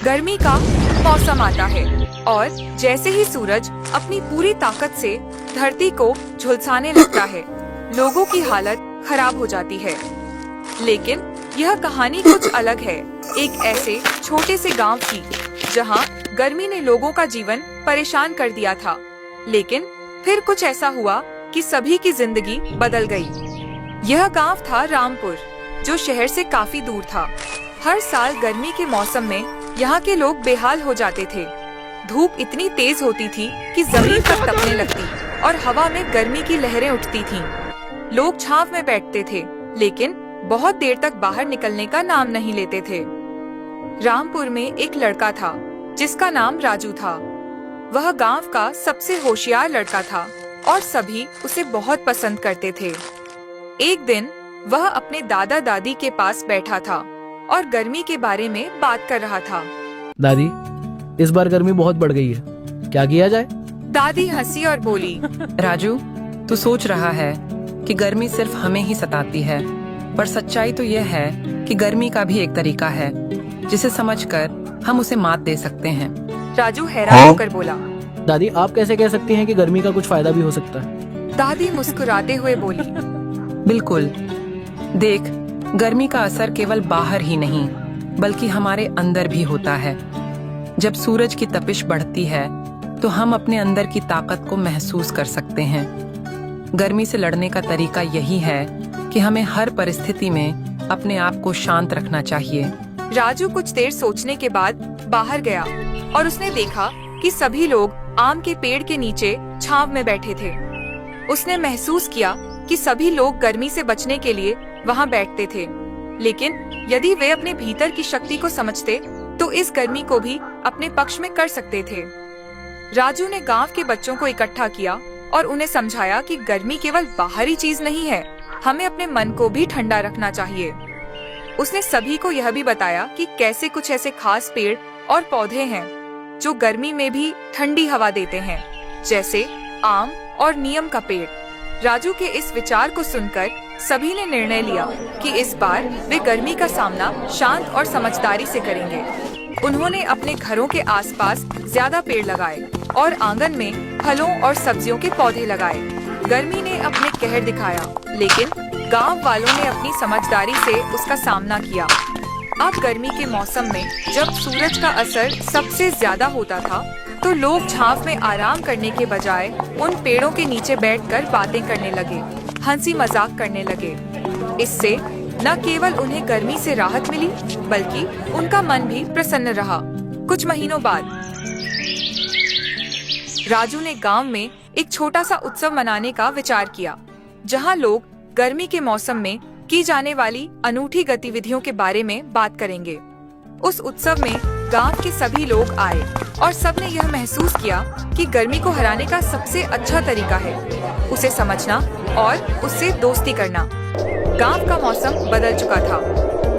गर्मी का मौसम आता है और जैसे ही सूरज अपनी पूरी ताकत से धरती को झुलसाने लगता है, लोगों की हालत खराब हो जाती है। लेकिन यह कहानी कुछ अलग है, एक ऐसे छोटे से गांव की जहां गर्मी ने लोगों का जीवन परेशान कर दिया था। लेकिन फिर कुछ ऐसा हुआ कि सभी की जिंदगी बदल गई। यह गांव था रामपुर, जो शहर से काफी दूर था। हर साल गर्मी के मौसम में यहाँ के लोग बेहाल हो जाते थे। धूप इतनी तेज होती थी कि जमीन तक तपने लगती और हवा में गर्मी की लहरें उठती थीं। लोग छांव में बैठते थे, लेकिन बहुत देर तक बाहर निकलने का नाम नहीं लेते थे। रामपुर में एक लड़का था जिसका नाम राजू था। वह गांव का सबसे होशियार लड़का था और सभी उसे बहुत पसंद करते थे। एक दिन वह अपने दादा दादी के पास बैठा था और गर्मी के बारे में बात कर रहा था। दादी, इस बार गर्मी बहुत बढ़ गई है, क्या किया जाए? दादी हंसी और बोली, राजू, तू सोच रहा है कि गर्मी सिर्फ हमें ही सताती है, पर सच्चाई तो यह है कि गर्मी का भी एक तरीका है जिसे समझकर हम उसे मात दे सकते हैं। राजू हैरान होकर बोला, दादी, आप कैसे कह सकती हैं कि गर्मी का कुछ फायदा भी हो सकता है? दादी मुस्कुराते हुए बोली, बिल्कुल, देख, गर्मी का असर केवल बाहर ही नहीं बल्कि हमारे अंदर भी होता है। जब सूरज की तपिश बढ़ती है तो हम अपने अंदर की ताकत को महसूस कर सकते हैं। गर्मी से लड़ने का तरीका यही है कि हमें हर परिस्थिति में अपने आप को शांत रखना चाहिए। राजू कुछ देर सोचने के बाद बाहर गया और उसने देखा कि सभी लोग आम के पेड़ के नीचे छांव में बैठे थे। उसने महसूस किया कि सभी लोग गर्मी से बचने के लिए वहां बैठते थे, लेकिन यदि वे अपने भीतर की शक्ति को समझते तो इस गर्मी को भी अपने पक्ष में कर सकते थे। राजू ने गांव के बच्चों को इकट्ठा किया और उन्हें समझाया कि गर्मी केवल बाहरी चीज नहीं है, हमें अपने मन को भी ठंडा रखना चाहिए। उसने सभी को यह भी बताया कि कैसे कुछ ऐसे खास पेड़ और पौधे हैं जो गर्मी में भी ठंडी हवा देते हैं, जैसे आम और नीम का पेड़। राजू के इस विचार को सुनकर सभी ने निर्णय लिया कि इस बार वे गर्मी का सामना शांत और समझदारी से करेंगे। उन्होंने अपने घरों के आसपास ज्यादा पेड़ लगाए और आंगन में फलों और सब्जियों के पौधे लगाए। गर्मी ने अपने कहर दिखाया, लेकिन गांव वालों ने अपनी समझदारी से उसका सामना किया। अब गर्मी के मौसम में जब सूरज का असर सबसे ज्यादा होता था तो लोग छांव में आराम करने के बजाय उन पेड़ों के नीचे बैठकर बातें करने लगे, हंसी मजाक करने लगे। इससे न केवल उन्हें गर्मी से राहत मिली बल्कि उनका मन भी प्रसन्न रहा। कुछ महीनों बाद राजू ने गांव में एक छोटा सा उत्सव मनाने का विचार किया, जहां लोग गर्मी के मौसम में की जाने वाली अनूठी गतिविधियों के बारे में बात करेंगे। उस उत्सव में गांव के सभी लोग आए और सबने यह महसूस किया कि गर्मी को हराने का सबसे अच्छा तरीका है उसे समझना और उससे दोस्ती करना। गांव का मौसम बदल चुका था।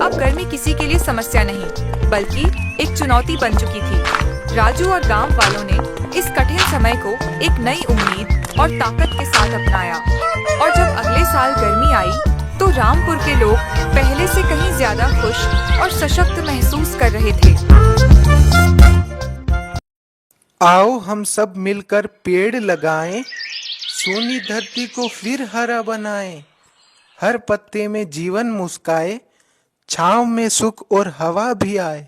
अब गर्मी किसी के लिए समस्या नहीं बल्कि एक चुनौती बन चुकी थी। राजू और गांव वालों ने इस कठिन समय को एक नई उम्मीद और ताकत के साथ अपनाया और जब अगले साल गर्मी आई तो रामपुर के लोग पहले से कहीं ज्यादा खुश और सशक्त महसूस कर रहे थे। आओ हम सब मिलकर पेड़ लगाएं, सूनी धरती को फिर हरा बनाएं। हर पत्ते में जीवन मुस्काए, छांव में सुख और हवा भी आए।